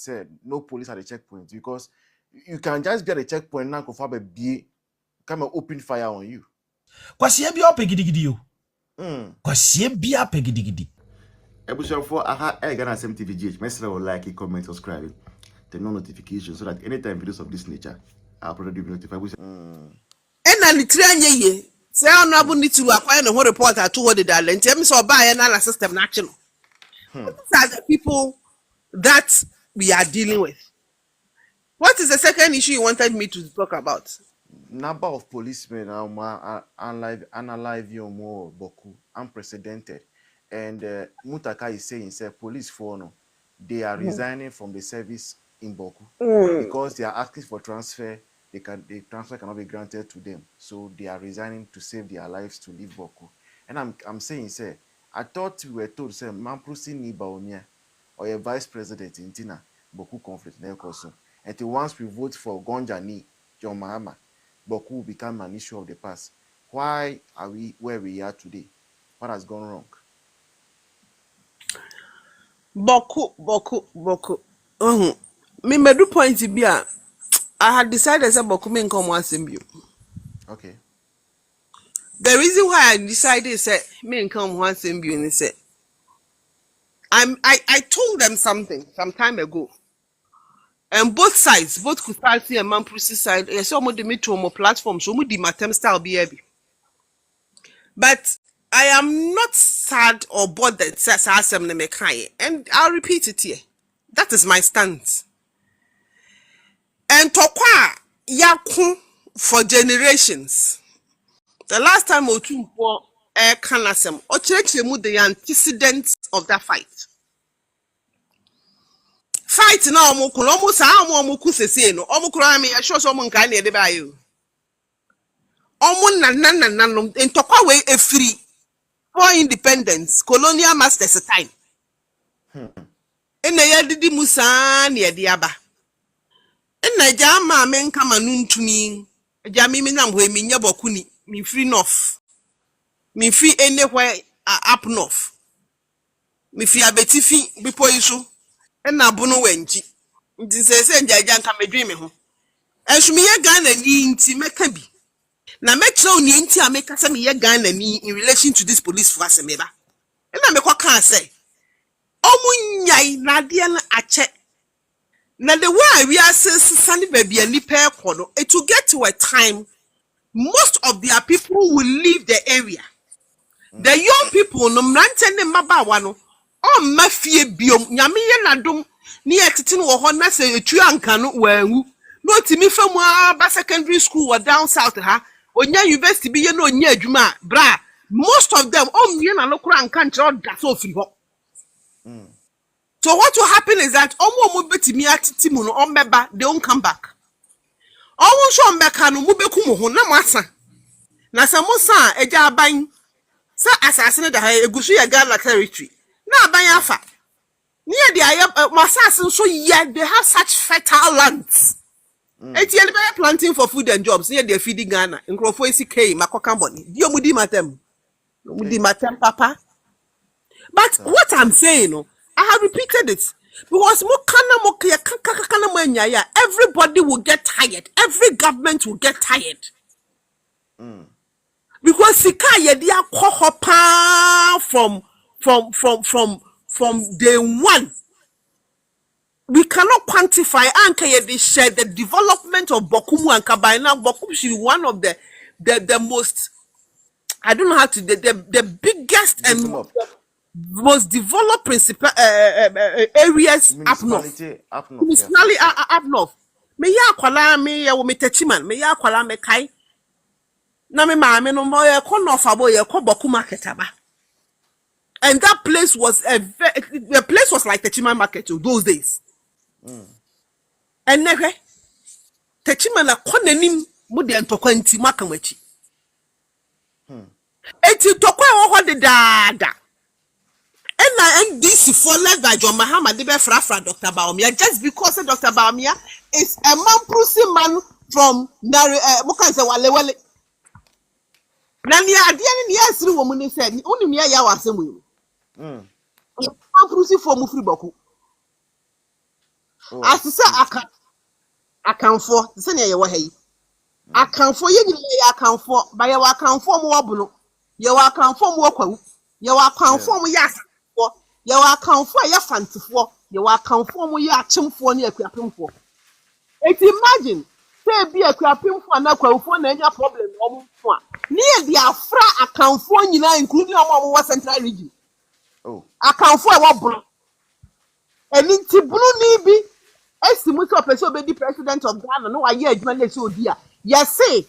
said no police at the checkpoint because you can just be at the checkpoint now come and open fire on you. Kwasia bi opegidi yo. Kwasia bi apegidi. Episode 4, I got a SMTVGH. Make sure you like, comment, subscribe, turn on notifications so that anytime videos of this nature, I'll probably be notified. And the train ye. Say honorable need to acquire the whole report at 200 dollars. And tell me so buy another system national. These are the people that we are dealing with. What is the second issue you wanted me to talk about? Number of policemen analyze you more Bawku, unprecedented. And Muntaka is saying, police for no, they are resigning from the service in Bawku because they are asking for transfer. The transfer cannot be granted to them, so they are resigning to save their lives to leave Bawku. And I'm saying, I thought we were told, Mamprusi ni Baomia or a vice president in Tina Bawku conflict. Until once we vote for Gonjani, John Mahama, Bawku will become an issue of the past. Why are we where we are today? What has gone wrong? Bawku. Me do point be I had decided that Bawku me come once in view. Okay. The reason why I decided is that me come once in view is that I told them something some time ago. And both sides, both Kusasi and Mamprusi side, I saw more the metro platform, so more the matem style be. But I am not sad or bothered, and I'll repeat it here. That is my stance. And Tokwa Yaku for generations. The last time we took for Akan, or check the antecedents of that fight. Fight now, almost how Moku say no, Omukura me, I show someone kind of by you. Omun in Tokwa a free for independence, colonial masters a time. In the Yadi Musa near Diaba. In the Jama men come anun to me, Jamiminam we me Bokuni, me free north. Me free anywhere up north. Me free a betifi before you. And na bunu wenji nti sese njaja nka medwe me ho ehwumi ye Ghana ni nti meka bi na metro ni nti ameka se me ye Ghana ni in relation to this police force me ba na me kwaka say omunyai na de na ache na the way we are sane baby ani pe kono it will get to a time most of their people will leave the area. The young people no mrante ne mabawa no o mafie biom nyame ye nadom ni etete no ho na se etu anka no wanwu no timi famu aba secondary school or down south ha onya university bi ye no onya adwuma bra most of them o mie na no kura anka nche da so ofiri ho. So what will happen is that omo betimi atiti mu no ombeba they won't come back. Omo so ombeka no mu beku mu ho na mo asa na se mo sa eja aban sa asase da ha egusu ya Ghana territory na aban afa near the masas so yet they have such fertile lands. It's planting for food and jobs near the feeding Ghana in Crofo Makoka money. Mudi matem papa. But what I'm saying, I have repeated it because everybody will get tired. Every government will get tired. Because Sika yedia kohopa from day one. We cannot quantify the development of Bokumu and Kabaina. Bokumu should be one of the most, I don't know how to, the biggest and most developed principal areas up north. Up north. Me ya kwala me ya wo metechiman me ya kwala me kai na me maame no mo ye ko north abo ye ko Boku market aba. And that place was the place was like Techiman market those days. And never Techiman na konanim mu de ntokwa nti makamachi. Eti tokwa wo de dada. And this for led by John Mahama de be fra Dr. Bawumia just because Dr. Bawumia is a Mamprusi man from Mukanse Wale. Na ni ade ni asiri wo mu ni se unim ya ya wasemu. Mamprusi for mu free Bawku. As you say, Akan for the senior you were hey. Akan for you, Akan for by your account for more buno. Your account for more your account for yes for your account for your fancy for your account for your chum for near Quapim for. It's imagine, say be a Quapim for an aqua any problem or more. Near the Afra account for you now, including our central region. Oh, Account for what bro. And it's blue be. Esimuso person be the president of Ghana no aye adwuma na so dia yes say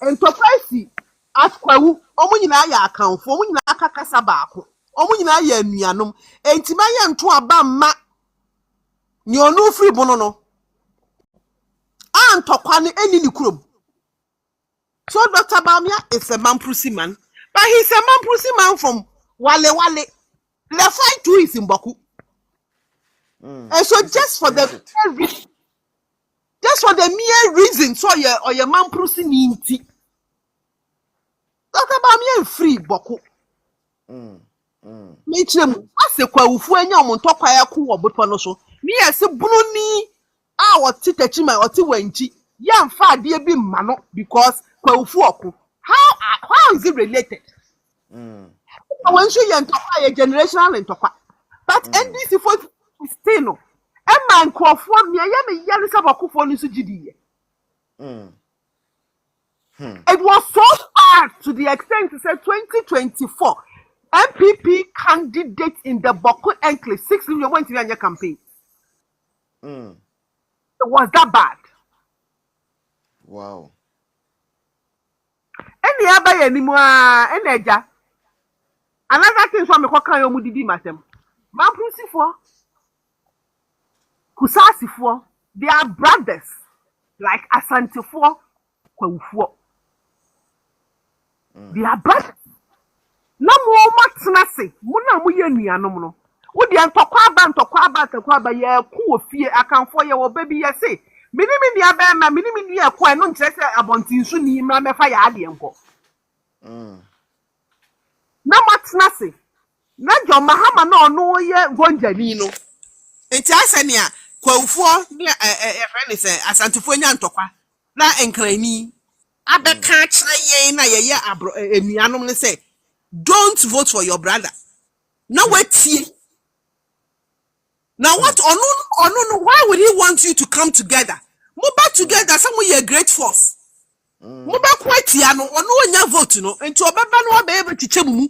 enterprise askwawu omo nyina ya akanfo omo nyina akakasa baako omo nyina ya anuanom entima ye nto aba ma ni onu free bono no antokwa ne eni ni kurom. So Dr. Bamia is a Mamprusi man, but he's a Mamprusi man from Wale. The fight to is in Bawku. And so just for the mere reason, so your Mamprusi ninti. Dr. Bamia free Bawku. Nature as a Kwafu and Muntaka ya ku or Buponoso. Me as a Bruni, our Titachima or Tiwenchi, young far dear be mano because Kwafu. How is it related? When she and a generational and Toka. But NDC for Steno. A man called for me, I am a young Sabaku for Nisujidi. It was so hard to the extent to say 2024 MPP candidate in the Bawku enclave 6 million went to your campaign. It was that bad. Wow. Any other anymore, any another thing from the Kokan Mudidi Matem. Mamprusi for Kusasi for they are brothers like Asante for Kwaufo. They are brothers. No more matnasi, Muna Muyani anomono. Would the Antokwaba, ye cool fear, I can for your baby, ye say. Minimini abema, minimini a quite non chester abontin suni, mamma fire adianko. No matnasi. Najo Mahama no ye Gonjanino. It's Asania, Kwaufo, near a friend is Asante for Yantokwa, La Encrani. Abe catch ye na ye abro emianom say. Don't vote for your brother. Now wait here. Now what? No. Why would he want you to come together? Move back together. Somewhere a great force. Move back quite no. No vote no. And to obeba no be able to chemu.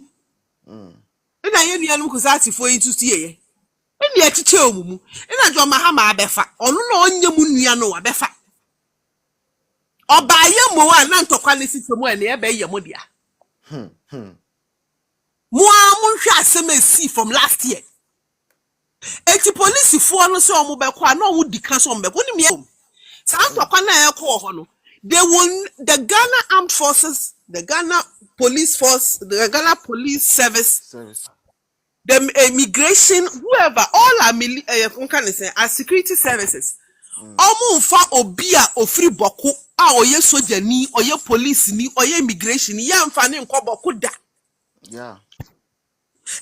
Ina ye nua no kusati for you to see. Ina ye chiche omumu. Ina jo mahama abefa. Ono no onye mu nua no abefa. Oba ye mo wa na ntokwa ne sitemu ene ebe ye mo dia. From last year. Eti police for no so omubekwa no wo dika so ombe woni me Santokwa na ekọ no they won the Ghana Armed Forces, the Ghana Police Force, the Ghana Police Service. The immigration, whoever, all are security services. Omo fa obia ofri Bawku a oye soja ni, oye police ni, oye immigration ni ya mfa ne nko Bawku da. Yeah.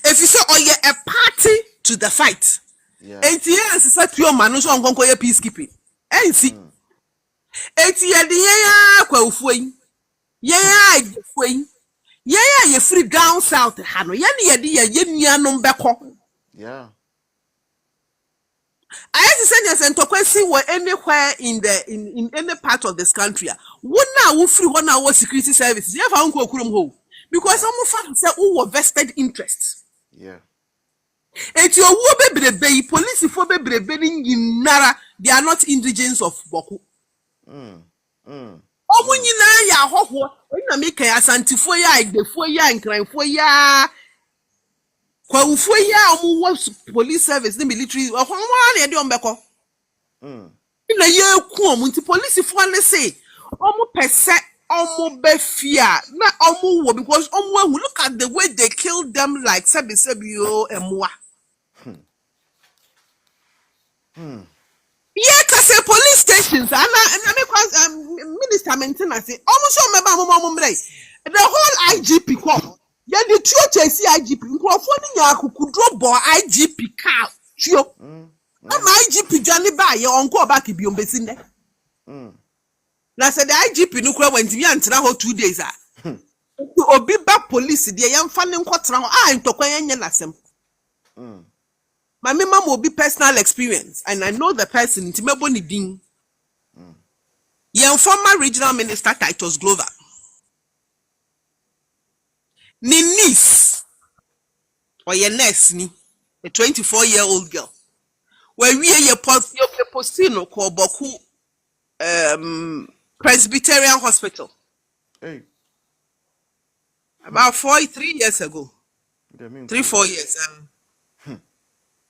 If you say oye a party to the fight. Yeah. ATS is such your man so nko ye peacekeeping. NC. ATS de ya kwa ufuin. Ya afuin. Ya ye free down south hano. Ya ni ye nuanom beko. Yeah. I have to say yes, and Tokwesi were anywhere in any part of this country. One now free 1 hour security services. You have uncle Kurum ho. Because some of them say who were vested interests. Yeah. And your wobe brebe, police for brebe in Nara, they are not indigents of Bawku. When you know ya ho, when you make a Santifoya, the foya and crime for ya. Kwafuya was police service, the military, or one year on Beko. In a year, Quom, police if one say, almost per se, almost befia, not almost because almost look at the way they killed them like Sabisabio and Moa. Yeah, because police stations, and I minister maintenance, almost all my the whole IGP call. Yeah, the church is IGP. Microphone ya could drop by IGP car. Sure. My IGP Johnny Ba, your uncle back if you be there. Na said the IGP no kura went me antra ho 2 days obi ba police de yam fa ne nkotra ho ntokwan yenye nasem my mama will be personal experience and I know the person ntimebo ni din yam former regional minister Titus Glover ni niece or your nurse ni a 24-year-old girl where we ye postino ko Bawku Presbyterian Hospital. Hey. About 3 years ago. 3-4 years.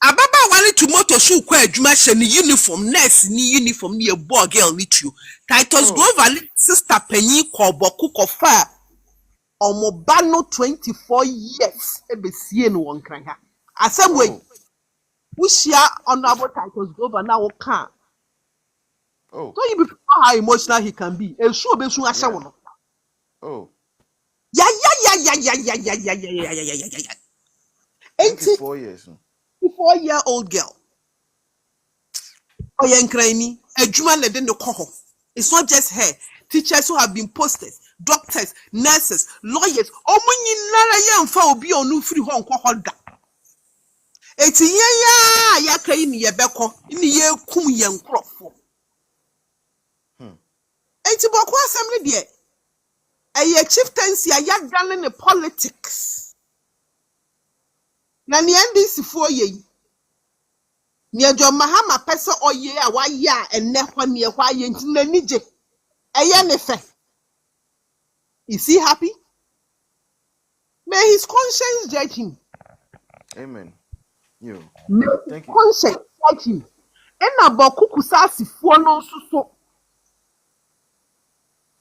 Ababa wale to motor shoe kwa adwuma hye ni uniform nurse ni uniform ni boy girl ni tu. Titus Glover sister panyi ko Bawku ko fa omoba no 24 years ebesie no won kran ha. Asem we Ushia honorable Titus Glover na wo kan. So you be how emotional he can be. E su obesu ahye wo no. Yeah. 24 years. 24-year-old girl. Oyenkranni, adwuma na de no koho. It's not just her. Teachers who have been posted, doctors, nurses, lawyers, omunyinara yemfa obi onu free ho nkoho da. Eti ya kai ni ye beko, ni ye kum ye nkrofo. Eti Bawku assembly de a chieftaincy a yagane ne politics. Na ni NDC for ye. Ni John Mahama pese oye a wa ya enne hwa ne hwa ye nti na nije. Eye ne fe. Is he happy? May his conscience judge him. Amen. You. Thank you. Conscience judge him. Ena Bawku kusasi fo no so.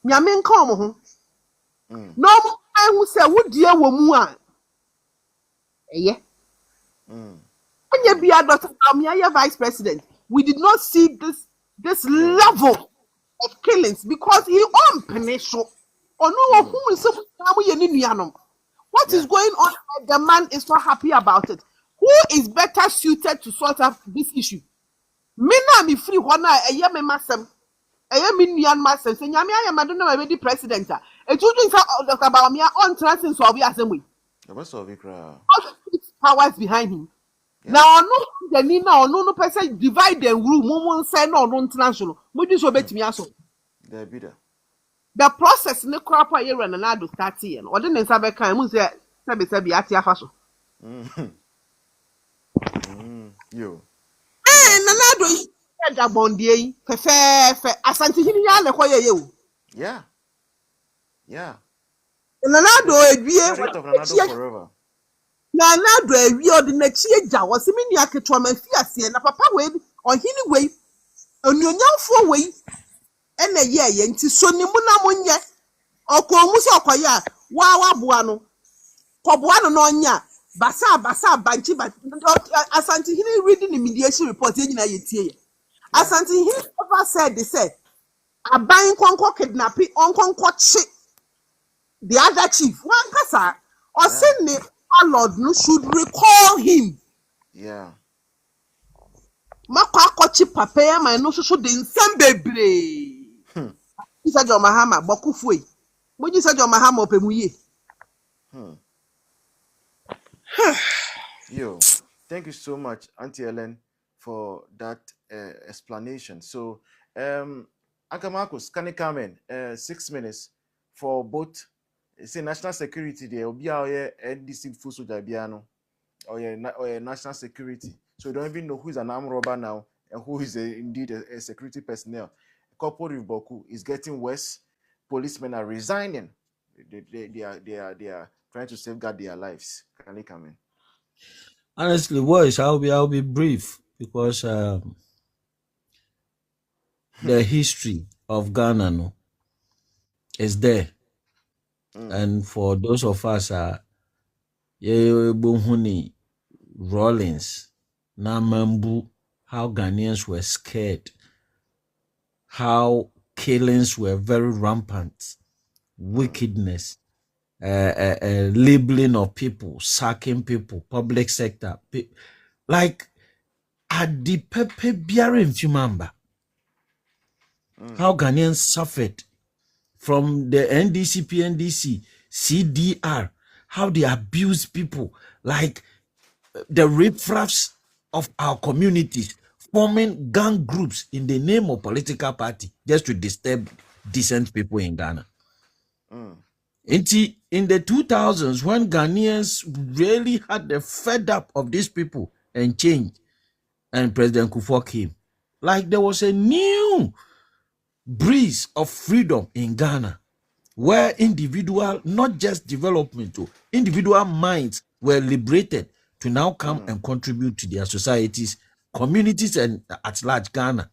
Nyame nka omo ho. No mo who say wo die wo mu a. Eye. Onye bia Dr. Amia vice president. We did not see this level of killings because he on penisho. Ono who is so ye ni nuanom. What is going on? The man is not happy about it. Who is better suited to sort out this issue? Me na me free hona eye me masem. Eye me nuan masem. Se nyame ayamado na we di president a. Etuju nsa Dr. Bawumia on transin so we assembly. Powers behind him. Now no the ni na no person divide and rule mumu say no international. Moju so betimi aso. The process ne crap a year na do start here. Or the nsa be kan mu say be ati afa so. Yo. Na do da bondie fe Asante hini ya le koye ye o. Yeah. Nanado edwie forever. Nanado ewie odi na chi eja wo se meni aketwa ma fi ase na papa we ohini we onuonyamfo we ena ye nti so ni mu na monye okomu so okoya wa boa no koboa no onya basa banchi ba Asante hini reading the mediation report enyina yetie Asante hini ever said they said aban konko kidnapping onkonko chi the other chief one kasa or send the Lord no should recall him. Yeah. Makwa kochi papa ya ma no so de nsem bebre. Isa John Mahama Bawku foi. Mo ji John Mahama opemuye. Yo, thank you so much, Auntie Ellen, for that explanation. So, Akamakos, can you come in 6 minutes for both? Say national security there, obi a NDC full soldier biano, or national security. So you don't even know who is an armed robber now and who is indeed a security personnel. Coupled with Bawku is getting worse. Policemen are resigning. They are trying to safeguard their lives. Can they come in? Honestly, boys, I'll be brief because the history of Ghana is there. And for those of us Rollins, Namambu, how Ghanaians were scared, how killings were very rampant, wickedness, labeling of people, sacking people, public sector, like at the Pepe Biarin Fumamba. How Ghanaians suffered from the NDC, PNDC, CDR, how they abuse people, like the riffraffs of our communities, forming gang groups in the name of political party just to disturb decent people in Ghana. In the 2000s, when Ghanaians really had the fed up of these people and changed, and President Kufuor came, like there was a new breeze of freedom in Ghana, where individual, not just development, individual minds were liberated to now come and contribute to their societies, communities, and at large Ghana.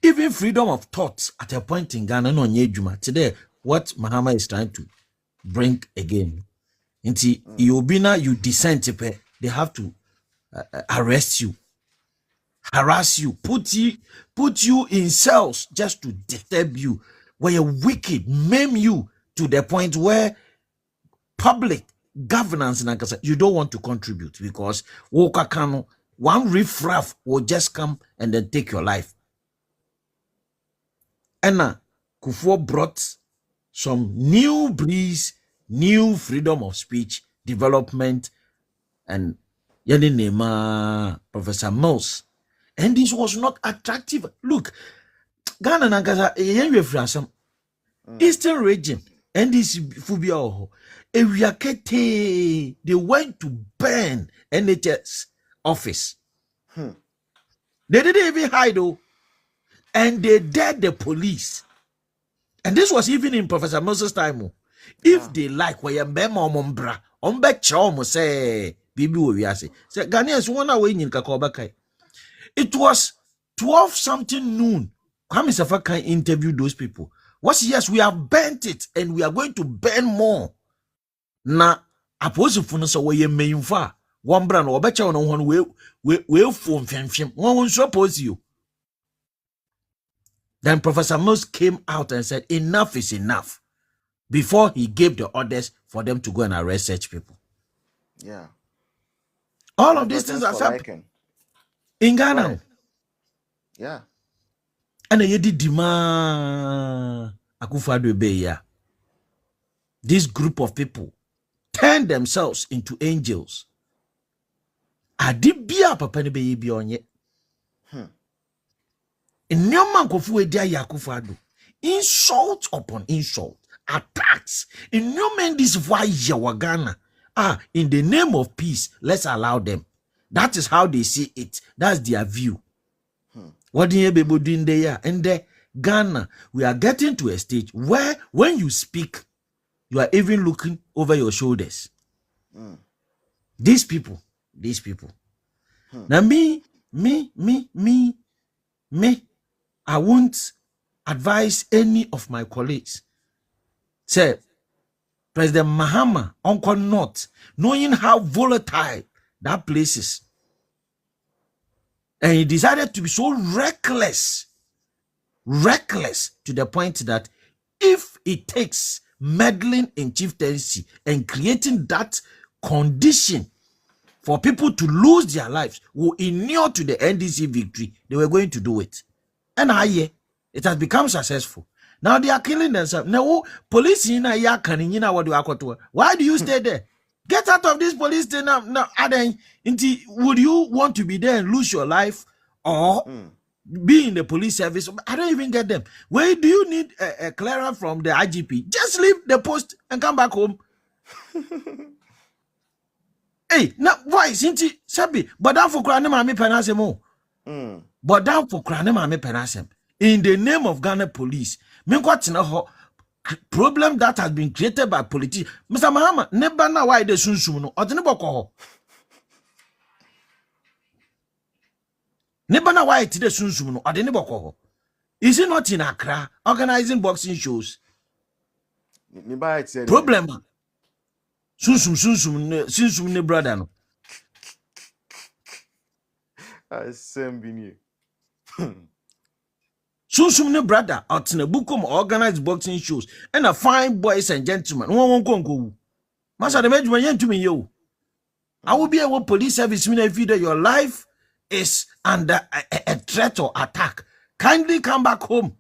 Even freedom of thought at a point in Ghana, no nyejuma. Today, what Mahama is trying to bring again. Inti Iobina, you dissent, they have to arrest you, harass you, put you in cells just to disturb you, where you're wicked, maim you to the point where public governance in Ankasa, you don't want to contribute because one riffraff will just come and then take your life. And Kufuor brought some new breeze, new freedom of speech, development, and Yanima, Professor Mills. And this was not attractive. Look, Ghana and Ankasa, Eastern region, and this Fubia, they went to burn NHS office. They didn't even hide, though. And they dared the police. And this was even in Professor Moses' time. If they like, where you memo mombra, say, Bibi Wiase. Say, Ghanaians, 1 hour in Kakobakai. It was 12 something noon. Kwame Safaka interviewed those people. Yes, we have burnt it and we are going to burn more. Na, apose funusa where you may infer. One brand or better on one way from Fem. One won't suppose you. Then Professor Mills came out and said, enough is enough, before he gave the orders for them to go and arrest such people. Yeah. All of these things are happening in Ghana. Right. Yeah. And you did demand Akufo-Addo. This group of people turned themselves into angels. Adibia papa ne be bi onye. Insult upon insult, attacks. In no man this why Ghana. In the name of peace, let's allow them. That is how they see it. That's their view. What do you be doing there? And there, Ghana, we are getting to a stage where when you speak, you are even looking over your shoulders. These people. Now me, I won't advise any of my colleagues. Say, President Mahama, Uncle North, knowing how volatile that place is. And he decided to be so reckless to the point that if it takes meddling in chieftaincy and creating that condition for people to lose their lives, will inure to the NDC victory, they were going to do it. And it has become successful. Now they are killing themselves. Now, police in Akan, why do you stay there? Get out of this police station now. Would you want to be there and lose your life or be in the police service? I don't even get them. Where do you need a clearance from the IGP? Just leave the post and come back home. Hey, now why? Since Sabi, but down for crying, mammy penasemo. But down for crying, mammy penasem. In the name of Ghana police, problem that has been created by politicians. Mr. Mahama, never know why they sunsuno or the neboko. Never know why it is sunsuno or the neboko. Is it not in Accra organizing boxing shows? Problem. Sunsum ne brother no. Sunsum ne brother out in a Bukum organized boxing shows and a fine boys and gentlemen. One won't go. Master the major to me you. I will be a police service if your life is under a threat or attack. Kindly come back home.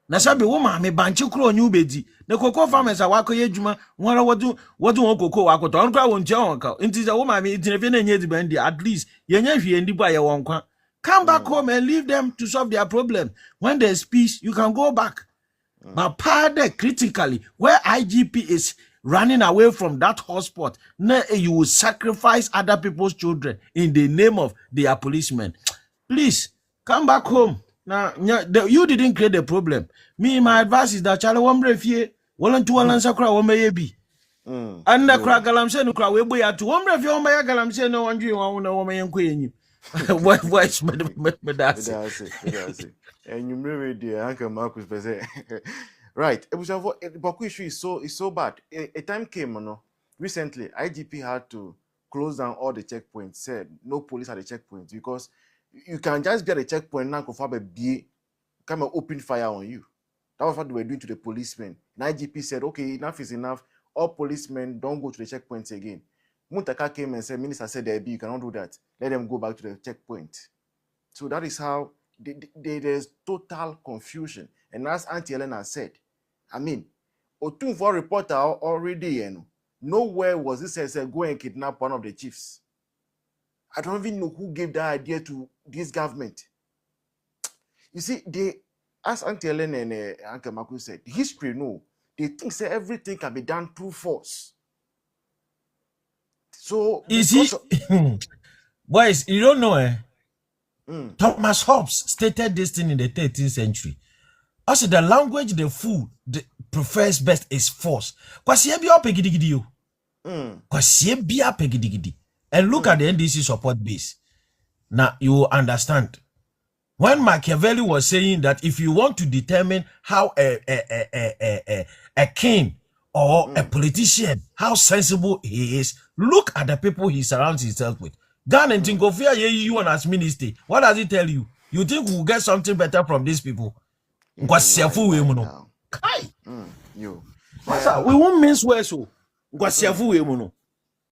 Na sabi wo ma me banche kro onyu bedi na koko farmers a wako ye djuma nwara wodu won koko wako to nkra won nche won ka nti wo ma me itine fe na nye di bandi at least ye nya hwie ndi ba ye won kwa. Come back home and leave them to solve their problem. When there's peace, you can go back. But pardon critically, where IGP is running away from that hotspot, now you will sacrifice other people's children in the name of their policemen. Please, come back home. Now, you didn't create the problem. Me, my advice is that Charlie won't break here. Won't to answer cry, won't be. And the crack galamse no cry, we boy at one breath, your my galamse no one you want a woman queen. What voice, that's it. And you remember the Uncle Marcus right. The Bawku issue is so bad. A time came, recently, IGP had to close down all the checkpoints, said no police at the checkpoints because you can just get a checkpoint now, come and open fire on you. That was what they were doing to the policemen. And IGP said, okay, enough is enough. All policemen don't go to the checkpoints again. Muntaka came and said, Minister said, you cannot do that. Let them go back to the checkpoint. So that is how there's total confusion. And as Auntie Elena said, I mean, Otunfo reporter already, nowhere was this said go and kidnap one of the chiefs. I don't even know who gave that idea to this government. You see, as Auntie Elena and Uncle Marcus said, history, no, they think say everything can be done through force. So, boys, you don't know, Thomas Hobbes stated this thing in the 13th century. Also, the language the fool prefers best is force. And look at the NDC support base. Now, you will understand. When Machiavelli was saying that if you want to determine how a king or a politician, how sensible he is, look at the people he surrounds himself with. Ghana and Tinkofia, you and as minister, what does he tell you? You think we'll get something better from these people? We won't mince words.